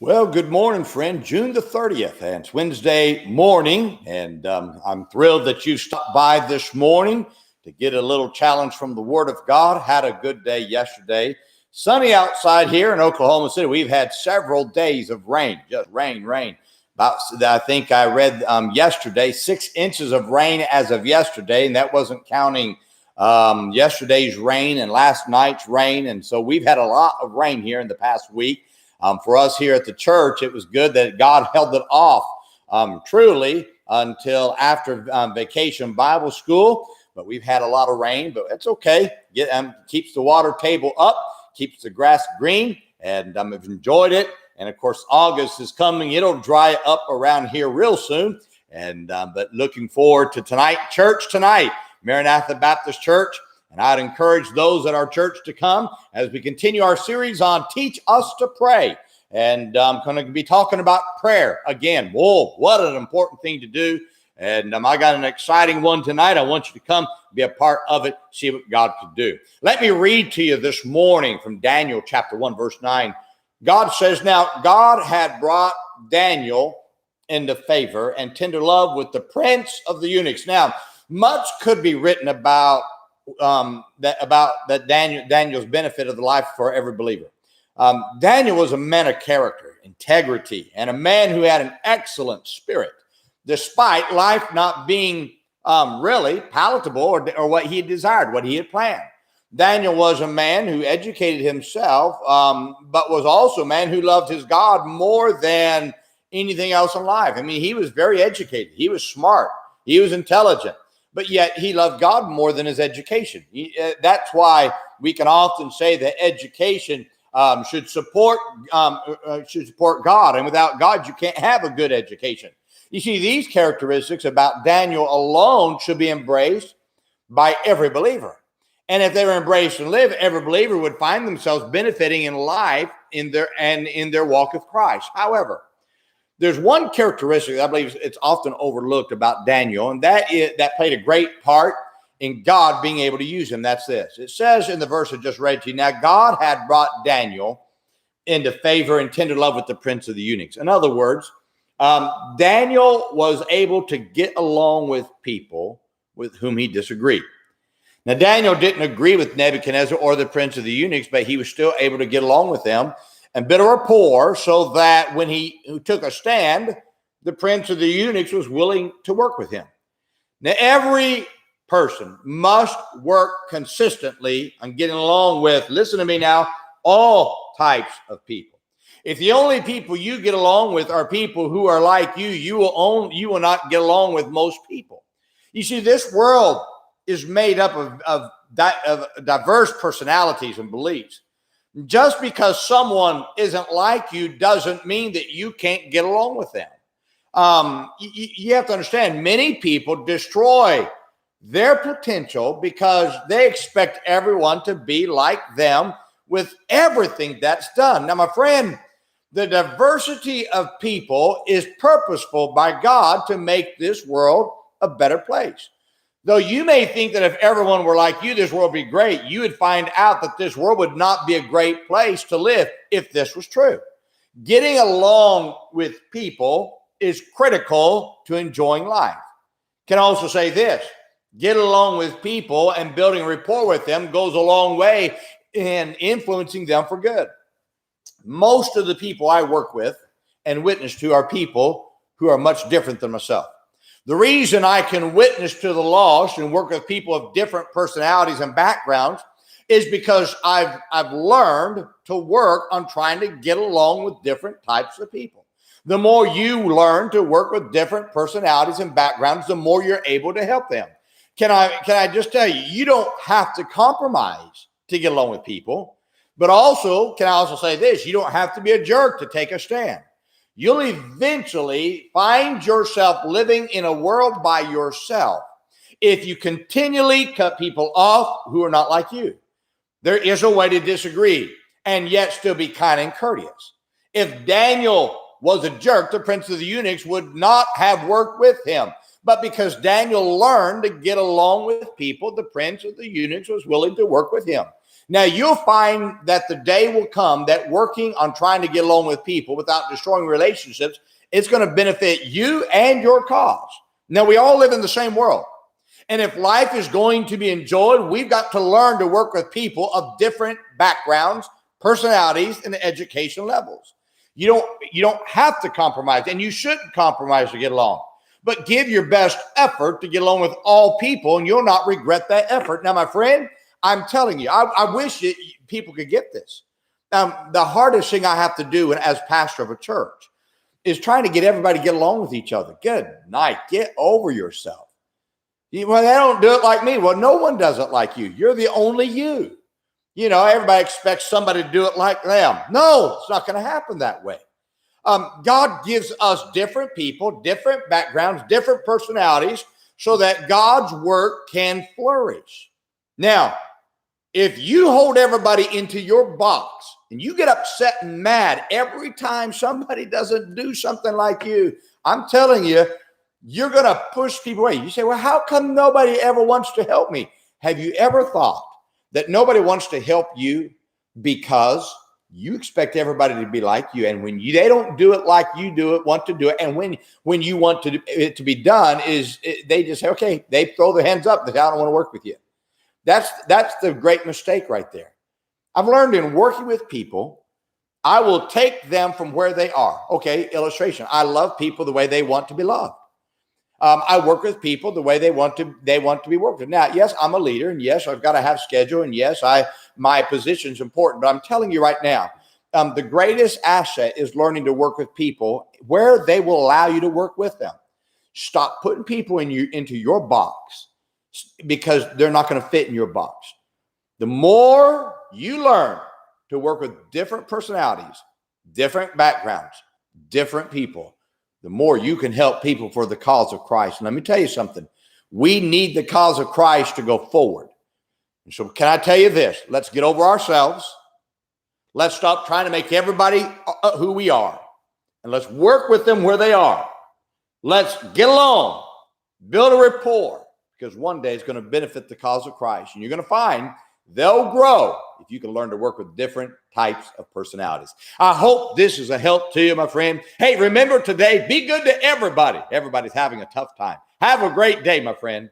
Well, good morning, friend. June the 30th, and it's Wednesday morning, and I'm thrilled that you stopped by this morning to get a little challenge from the Word of God. Had a good day yesterday. Sunny outside here in Oklahoma City. We've had several days of rain, just rain, rain. I think I read yesterday, 6 inches of rain as of yesterday, and that wasn't counting yesterday's rain and last night's rain. And so we've had a lot of rain here in the past week. For us here at the church, it was good that God held it off truly until after vacation Bible school. But we've had a lot of rain, but it's okay. Keeps the water table up, keeps the grass green, and I've enjoyed it. And of course, August is coming. It'll dry up around here real soon. And but looking forward to church tonight, Maranatha Baptist Church. And I'd encourage those at our church to come as we continue our series on Teach Us to Pray. And I'm going to be talking about prayer again. Whoa, what an important thing to do. And I got an exciting one tonight. I want you to come be a part of it, see what God can do. Let me read to you this morning from Daniel chapter 1, verse 9. God says, "Now God had brought Daniel into favor and tender love with the prince of the eunuchs." Now, much could be written about Daniel's benefit of the life for every believer. Daniel was a man of character, integrity, and a man who had an excellent spirit, despite life not being really palatable or what he had desired, what he had planned. Daniel was a man who educated himself, but was also a man who loved his God more than anything else in life. I mean, he was very educated. He was smart. He was intelligent. But yet he loved God more than his education. That's why we can often say that education should support God. And without God, you can't have a good education. You see, these characteristics about Daniel alone should be embraced by every believer. And if they were embraced and lived, every believer would find themselves benefiting in life in their walk with Christ. However, there's one characteristic that I believe it's often overlooked about Daniel, and that played a great part in God being able to use him. That's this. It says in the verse I just read to you, "Now God had brought Daniel into favor and tender love with the prince of the eunuchs." In other words, Daniel was able to get along with people with whom he disagreed. Now, Daniel didn't agree with Nebuchadnezzar or the prince of the eunuchs, but he was still able to get along with them and build a rapport so that when he took a stand, the prince of the eunuchs was willing to work with him. Now, every person must work consistently on getting along with, listen to me now, all types of people. If the only people you get along with are people who are like you, you will not get along with most people. You see, this world is made up of diverse personalities and beliefs. Just because someone isn't like you doesn't mean that you can't get along with them. You have to understand, many people destroy their potential because they expect everyone to be like them with everything that's done. Now, my friend, the diversity of people is purposeful by God to make this world a better place. Though you may think that if everyone were like you, this world would be great, you would find out that this world would not be a great place to live if this was true. Getting along with people is critical to enjoying life. Can also say this: get along with people and building rapport with them goes a long way in influencing them for good. Most of the people I work with and witness to are people who are much different than myself. The reason I can witness to the lost and work with people of different personalities and backgrounds is because I've learned to work on trying to get along with different types of people. The more you learn to work with different personalities and backgrounds, the more you're able to help them. Can I just tell you, you don't have to compromise to get along with people, but also, can I also say this, you don't have to be a jerk to take a stand. You'll eventually find yourself living in a world by yourself if you continually cut people off who are not like you. There is a way to disagree and yet still be kind and courteous. If Daniel was a jerk, the prince of the eunuchs would not have worked with him. But because Daniel learned to get along with people, the prince of the eunuchs was willing to work with him. Now, you'll find that the day will come that working on trying to get along with people without destroying relationships, it's going to benefit you and your cause. Now, we all live in the same world. And if life is going to be enjoyed, we've got to learn to work with people of different backgrounds, personalities, and education levels. You don't have to compromise, and you shouldn't compromise to get along. But give your best effort to get along with all people, and you'll not regret that effort. Now, my friend, I'm telling you, I wish people could get this. The hardest thing I have to do as pastor of a church is trying to get everybody to get along with each other. Good night. Get over yourself. Well, they don't do it like me. Well, no one does it like you. You're the only you. Everybody expects somebody to do it like them. No, it's not going to happen that way. God gives us different people, different backgrounds, different personalities so that God's work can flourish. Now, if you hold everybody into your box and you get upset and mad every time somebody doesn't do something like you, I'm telling you, you're going to push people away. You say, well, how come nobody ever wants to help me? Have you ever thought that nobody wants to help you because you expect everybody to be like you? And when they don't do it like you want to do it, and when you want it to be done, they just say, okay, they throw their hands up. They say, I don't want to work with you. That's the great mistake right there. I've learned in working with people, I will take them from where they are. Okay, illustration. I love people the way they want to be loved. I work with people the way they want to be worked with. Now, yes, I'm a leader, and yes, I've got to have schedule, and yes, my position is important. But I'm telling you right now, the greatest asset is learning to work with people where they will allow you to work with them. Stop putting people into your box because they're not going to fit in your box. The more you learn to work with different personalities, different backgrounds, different people, the more you can help people for the cause of Christ. And let me tell you something. We need the cause of Christ to go forward. And so can I tell you this? Let's get over ourselves. Let's stop trying to make everybody who we are. And let's work with them where they are. Let's get along, build a rapport, because one day it's going to benefit the cause of Christ. And you're going to find they'll grow if you can learn to work with different types of personalities. I hope this is a help to you, my friend. Hey, remember today, be good to everybody. Everybody's having a tough time. Have a great day, my friend.